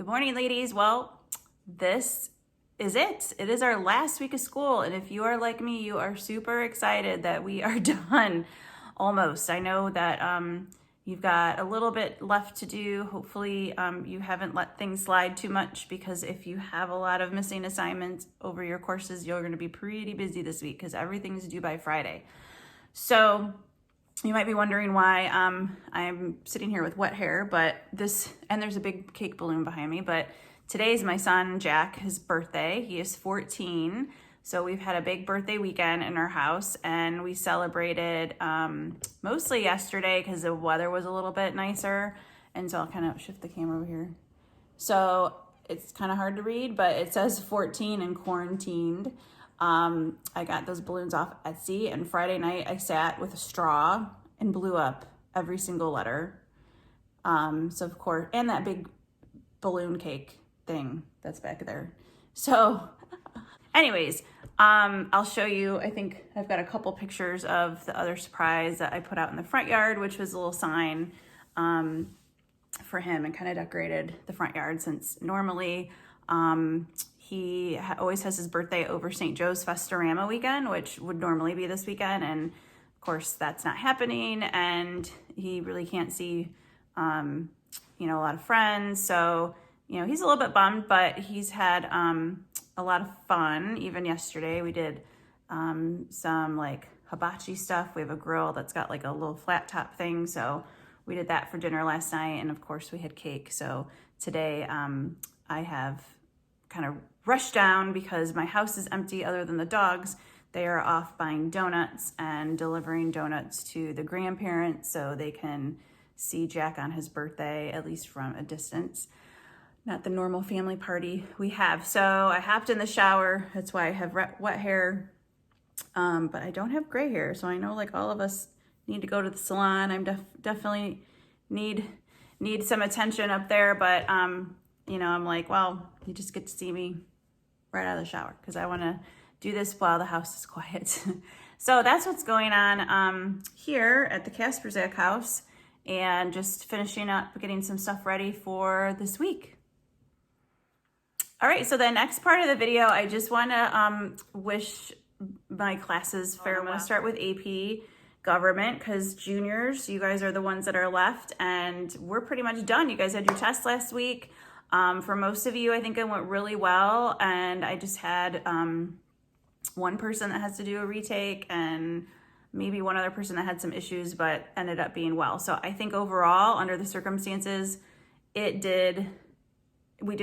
Good morning, ladies. Well, this is it. It is our last week of school. And if you are like me, you are super excited that we are done almost. I know that you've got a little bit left to do. Hopefully you haven't let things slide too much, because if you have a lot of missing assignments over your courses, you're going to be pretty busy this week because everything's due by Friday. So you might be wondering why I'm sitting here with wet hair, and there's a big cake balloon behind me, but today's my son, Jack, his birthday. He is 14. So we've had a big birthday weekend in our house, and we celebrated mostly yesterday because the weather was a little bit nicer. And so I'll kind of shift the camera over here. So it's kind of hard to read, but it says 14 and quarantined. I got those balloons off Etsy, and Friday night I sat with a straw and blew up every single letter. So of course, and that big balloon cake thing that's back there. So anyways, I'll show you, I think I've got a couple pictures of the other surprise that I put out in the front yard, which was a little sign, for him, and kind of decorated the front yard, since normally, he always has his birthday over St. Joe's Festorama weekend, which would normally be this weekend. And of course that's not happening, and he really can't see, a lot of friends. So, he's a little bit bummed, but he's had, a lot of fun. Even yesterday we did, some like hibachi stuff. We have a grill that's got like a little flat top thing. So we did that for dinner last night. And of course we had cake. So today, I have kind of rushed down because my house is empty other than the dogs. They are off buying donuts and delivering donuts to the grandparents so they can see Jack on his birthday, at least from a distance. Not the normal family party we have. So I hopped in the shower. That's why I have wet hair, but I don't have gray hair. So I know like all of us need to go to the salon. I'm definitely need some attention up there, but I'm like, well, you just get to see me right out of the shower because I want to do this while the house is quiet. So that's what's going on here at the Kasperzak house, and just finishing up getting some stuff ready for this week. All right, so the next part of the video, I just want to wish my classes farewell. I'm going to start with AP Government, because juniors, you guys are the ones that are left, and we're pretty much done. You guys had your test last week. For most of you, I think it went really well, and I just had one person that has to do a retake, and maybe one other person that had some issues but ended up being well. So I think overall, under the circumstances, we did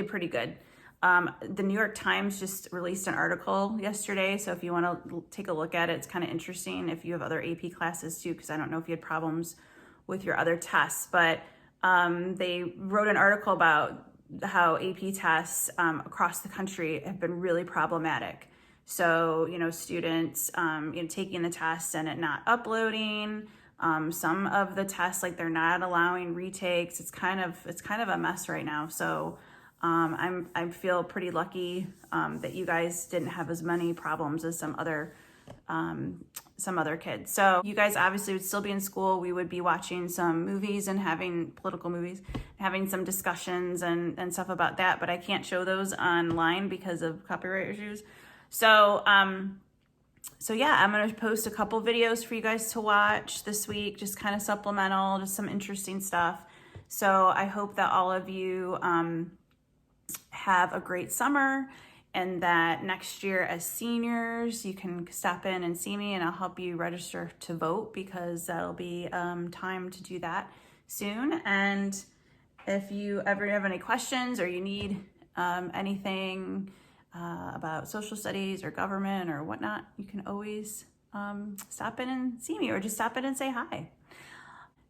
pretty good. The New York Times just released an article yesterday, so if you want to take a look at it, it's kind of interesting if you have other AP classes too, because I don't know if you had problems with your other tests, but they wrote an article about how AP tests across the country have been really problematic. So, students, taking the test and it not uploading, some of the tests, like they're not allowing retakes. It's kind of a mess right now. So, I feel pretty lucky, that you guys didn't have as many problems as some other kids. So you guys obviously would still be in school. We would be watching some movies and having political movies, having some discussions and stuff about that, but I can't show those online because of copyright issues. So, yeah, I'm going to post a couple videos for you guys to watch this week, just kind of supplemental, just some interesting stuff. So I hope that all of you, have a great summer, and that next year as seniors, you can stop in and see me, and I'll help you register to vote, because that'll be time to do that soon. And if you ever have any questions, or you need anything about social studies or government or whatnot, you can always stop in and see me, or just stop in and say hi.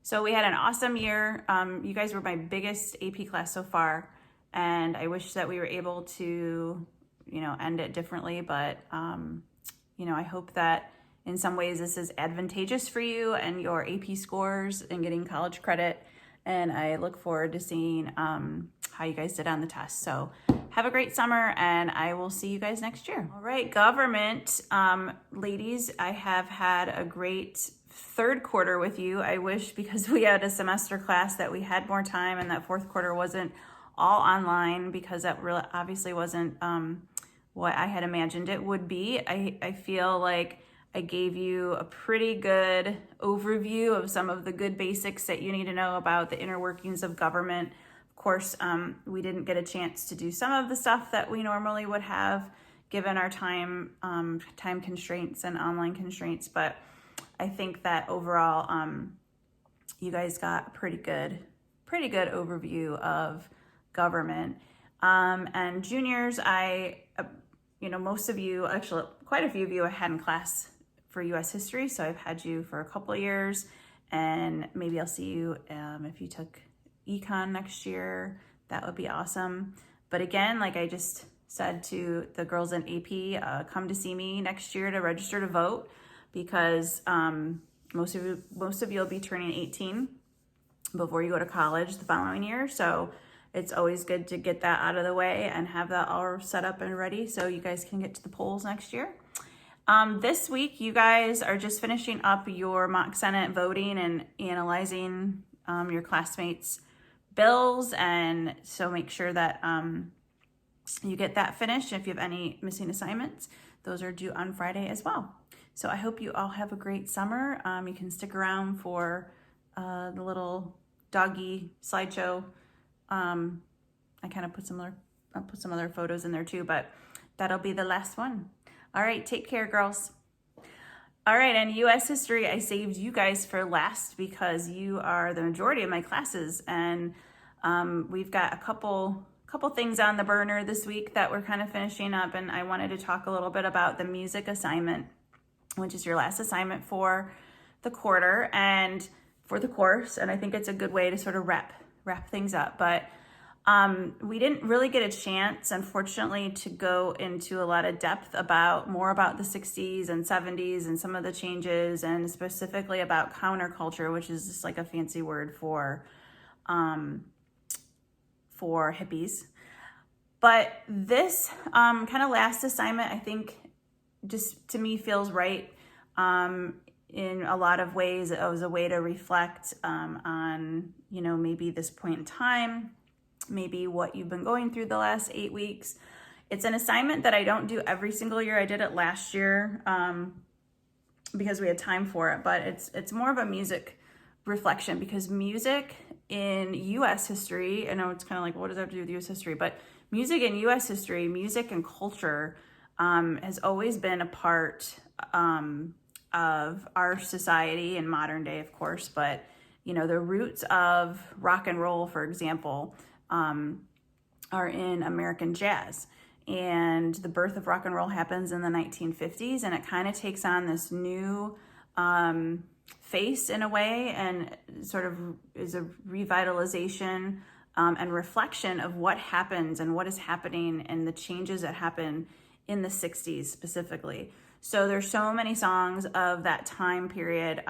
So we had an awesome year. You guys were my biggest AP class so far, and I wish that we were able to, end it differently. But, I hope that in some ways this is advantageous for you and your AP scores and getting college credit. And I look forward to seeing how you guys did on the test. So have a great summer, and I will see you guys next year. All right, government, ladies, I have had a great third quarter with you. I wish, because we had a semester class, that we had more time and that fourth quarter wasn't all online because that really obviously wasn't what I had imagined it would be. I feel like I gave you a pretty good overview of some of the good basics that you need to know about the inner workings of government. Of course, we didn't get a chance to do some of the stuff that we normally would have given our time constraints and online constraints, but I think that overall, you guys got a pretty good overview of government. And juniors, most of you, actually quite a few of you I had in class for U.S. history, so I've had you for a couple of years, and maybe I'll see you if you took econ next year. That would be awesome. But again, like I just said to the girls in AP, come to see me next year to register to vote, because most of you will be turning 18 before you go to college the following year. So it's always good to get that out of the way and have that all set up and ready so you guys can get to the polls next year. This week, you guys are just finishing up your mock Senate voting and analyzing your classmates' bills. And so make sure that you get that finished. If you have any missing assignments, those are due on Friday as well. So I hope you all have a great summer. You can stick around for the little doggy slideshow. I kind of put some other photos in there too, but that'll be the last one. All right, take care, girls. All right, and U.S. history, I saved you guys for last because you are the majority of my classes, and we've got a couple things on the burner this week that we're kind of finishing up, and I wanted to talk a little bit about the music assignment, which is your last assignment for the quarter and for the course, and I think it's a good way to sort of wrap things up. But we didn't really get a chance, unfortunately, to go into a lot of depth more about the 60s and 70s and some of the changes, and specifically about counterculture, which is just like a fancy word for hippies. But this kind of last assignment, I think, just to me feels right in a lot of ways. It was a way to reflect on, maybe this point in time, maybe what you've been going through the last 8 weeks. It's an assignment that I don't do every single year. I did it last year because we had time for it, but it's more of a music reflection, because music in U.S. history, I know it's kind of like, what does that have to do with U.S. history? But music in U.S. history, music and culture has always been a part of our society in modern day, of course, but the roots of rock and roll, for example, are in American jazz. And the birth of rock and roll happens in the 1950s, and it kind of takes on this new face in a way, and sort of is a revitalization and reflection of what happens and what is happening and the changes that happen in the 60s specifically. So there's so many songs of that time period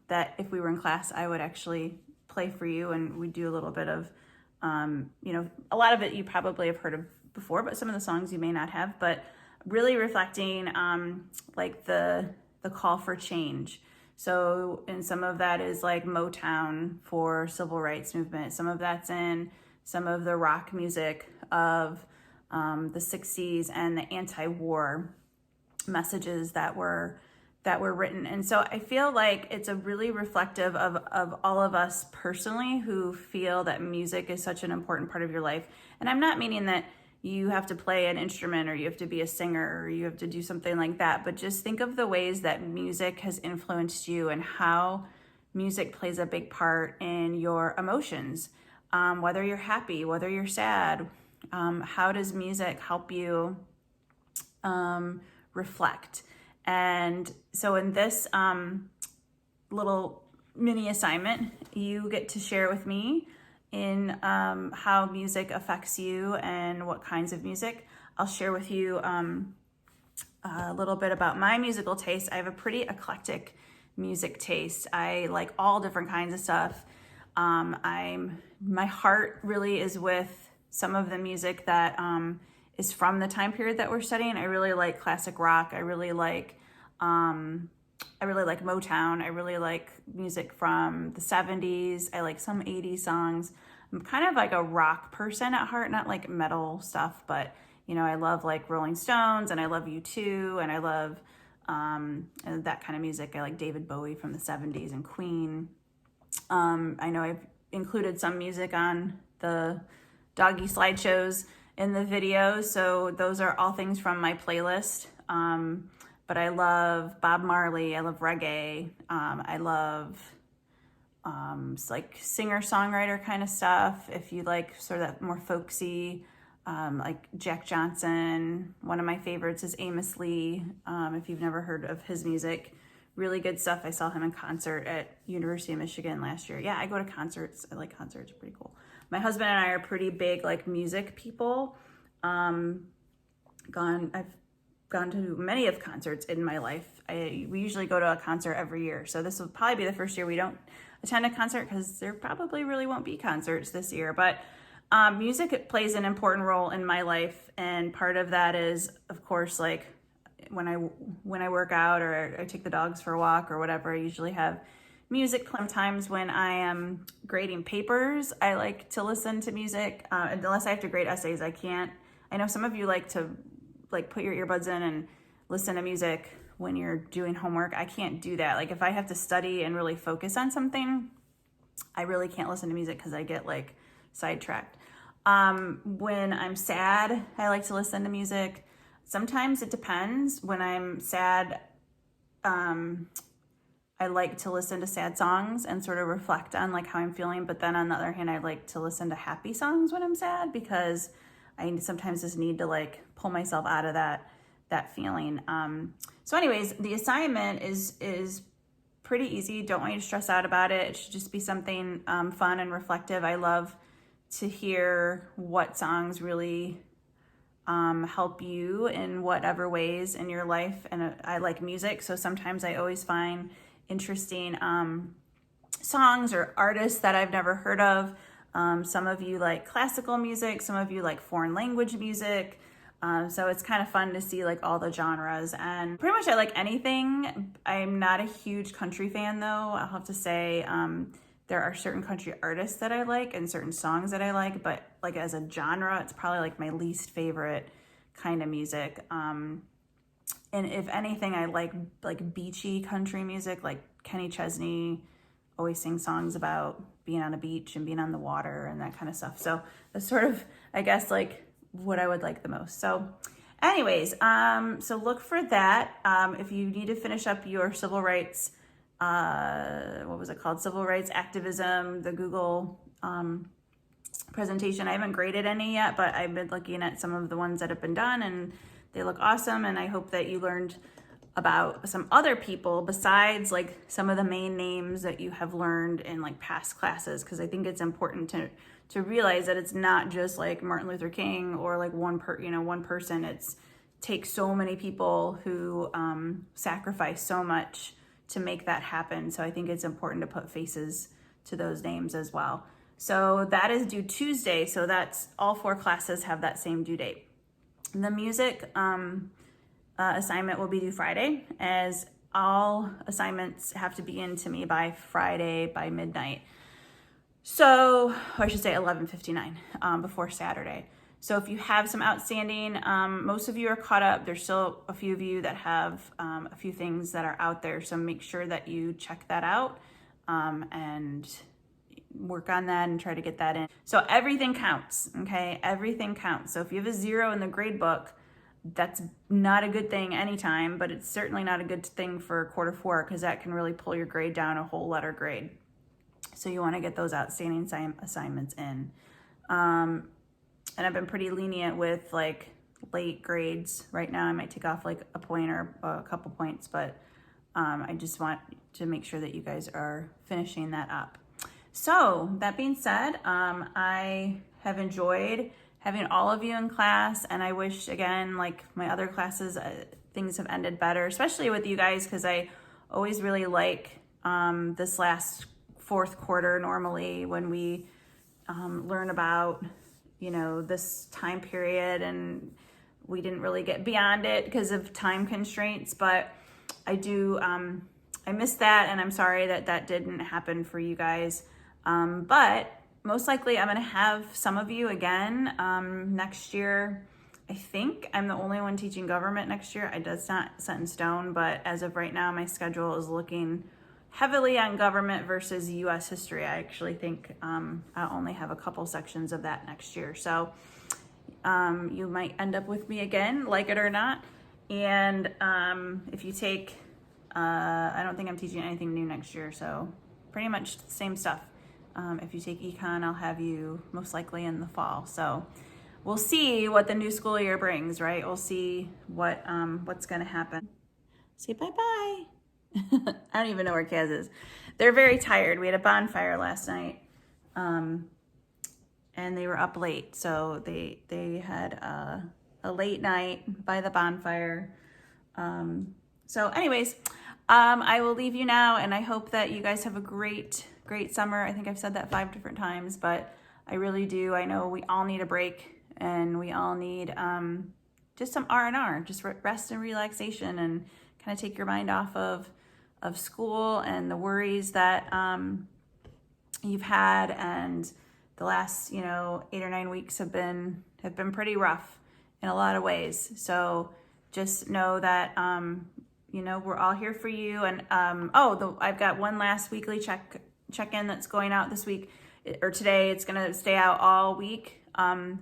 that if we were in class, I would actually play for you, and we do a little bit of, a lot of it you probably have heard of before, but some of the songs you may not have, but really reflecting like the call for change. So, and some of that is like Motown for civil rights movement. Some of that's in some of the rock music of the 60s and the anti-war messages that were written. And so I feel like it's a really reflective of all of us personally who feel that music is such an important part of your life. And I'm not meaning that you have to play an instrument or you have to be a singer or you have to do something like that, but just think of the ways that music has influenced you and how music plays a big part in your emotions, whether you're happy, whether you're sad. How does music help you reflect? And so in this little mini assignment, you get to share with me in how music affects you and what kinds of music. I'll share with you a little bit about my musical taste. I have a pretty eclectic music taste. I like all different kinds of stuff. My heart really is with some of the music that is from the time period that we're studying. I really like classic rock. I really like Motown. I really like music from the 70s. I like some 80s songs. I'm kind of like a rock person at heart, not like metal stuff, but you know, I love like Rolling Stones, and I love U2, and I love and that kind of music. I like David Bowie from the 70s and Queen. I know I've included some music on the doggy slideshows in the videos, so those are all things from my playlist. But I love Bob Marley, I love reggae, I love like singer-songwriter kind of stuff. If you like sort of that more folksy, like Jack Johnson. One of my favorites is Amos Lee. If you've never heard of his music, really good stuff. I saw him in concert at University of Michigan last year. Yeah, I go to concerts. I like concerts, pretty cool. My husband and I are pretty big like music people. I've gone to many of concerts in my life. We usually go to a concert every year. So this will probably be the first year we don't attend a concert, because there probably really won't be concerts this year. But music plays an important role in my life, and part of that is, of course, like when I work out or I take the dogs for a walk or whatever, I usually have music. Sometimes when I am grading papers, I like to listen to music. Unless I have to grade essays, I can't. I know some of you like to like put your earbuds in and listen to music when you're doing homework. I can't do that. Like if I have to study and really focus on something, I really can't listen to music because I get like sidetracked. When I'm sad, I like to listen to music. Sometimes it depends. When I'm sad, I like to listen to sad songs and sort of reflect on like how I'm feeling. But then on the other hand, I like to listen to happy songs when I'm sad, because I sometimes just need to like pull myself out of that feeling. So anyways, the assignment is pretty easy. Don't want you to stress out about it. It should just be something fun and reflective. I love to hear what songs really help you in whatever ways in your life. And I like music, so sometimes I always find interesting songs or artists that I've never heard of. Some of you like classical music, some of you like foreign language music. So it's kind of fun to see like all the genres, and pretty much I like anything. I'm not a huge country fan though, I'll have to say. There are certain country artists that I like and certain songs that I like, but like as a genre, it's probably like my least favorite kind of music. And if anything, I like beachy country music, like Kenny Chesney always sings songs about being on a beach and being on the water and that kind of stuff. So that's sort of, I guess, like what I would like the most. So anyways, so look for that. If you need to finish up your civil rights, what was it called? Civil rights activism, the Google presentation. I haven't graded any yet, but I've been looking at some of the ones that have been done and they look awesome. And I hope that you learned about some other people besides like some of the main names that you have learned in like past classes, because I think it's important to realize that it's not just like Martin Luther King or like one person. It's takes so many people who sacrifice so much to make that happen. So I think it's important to put faces to those names as well. So that is due Tuesday. So that's all 4 classes have that same due date. The music assignment will be due Friday, as all assignments have to be in to me by Friday by midnight. So, or I should say 11:59 before Saturday. So if you have some outstanding, most of you are caught up. There's still a few of you that have a few things that are out there. So make sure that you check that out and work on that and try to get that in. So everything counts, okay? Everything counts. So if you have a 0 in the grade book, that's not a good thing anytime, but it's certainly not a good thing for quarter 4, because that can really pull your grade down a whole letter grade. So you want to get those outstanding assignments in. And I've been pretty lenient with like late grades. Right now I might take off like a point or a couple points, but I just want to make sure that you guys are finishing that up. So that being said, I have enjoyed having all of you in class, and I wish, again, like my other classes, things have ended better, especially with you guys, because I always really like this last 4th quarter normally when we learn about, this time period, and we didn't really get beyond it because of time constraints, but I do, I missed that, and I'm sorry that that didn't happen for you guys. But most likely I'm gonna have some of you again next year. I think I'm the only one teaching government next year. That's not set in stone, but as of right now, my schedule is looking heavily on government versus US history. I actually think I'll only have a couple sections of that next year. So you might end up with me again, like it or not. And if you take, I don't think I'm teaching anything new next year, so pretty much the same stuff. If you take econ, I'll have you most likely in the fall. So we'll see what the new school year brings, right? We'll see what's gonna happen. Say bye-bye. I don't even know where Kaz is. They're very tired. We had a bonfire last night, and they were up late. So they had a late night by the bonfire. So anyways, I will leave you now, and I hope that you guys have a great summer. I think I've said that 5 different times, but I really do. I know we all need a break, and we all need just some R&R, just rest and relaxation, and kind of take your mind off of school and the worries that you've had. And the last 8 or 9 weeks have been pretty rough in a lot of ways. So just know that we're all here for you. And I've got one last weekly check-in that's going out this week or today. It's gonna stay out all week.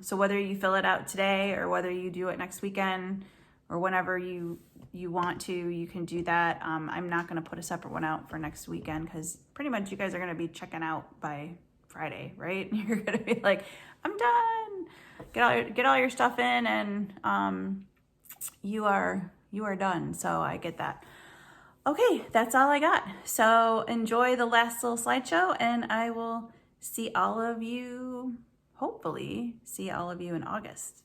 So whether you fill it out today or whether you do it next weekend or whenever you want to, you can do that. I'm not gonna put a separate one out for next weekend because pretty much you guys are gonna be checking out by Friday, right? You're gonna be like, I'm done. Get all your stuff in, and you are done. So I get that. Okay, that's all I got. So enjoy the last little slideshow, and I will hopefully see all of you in August.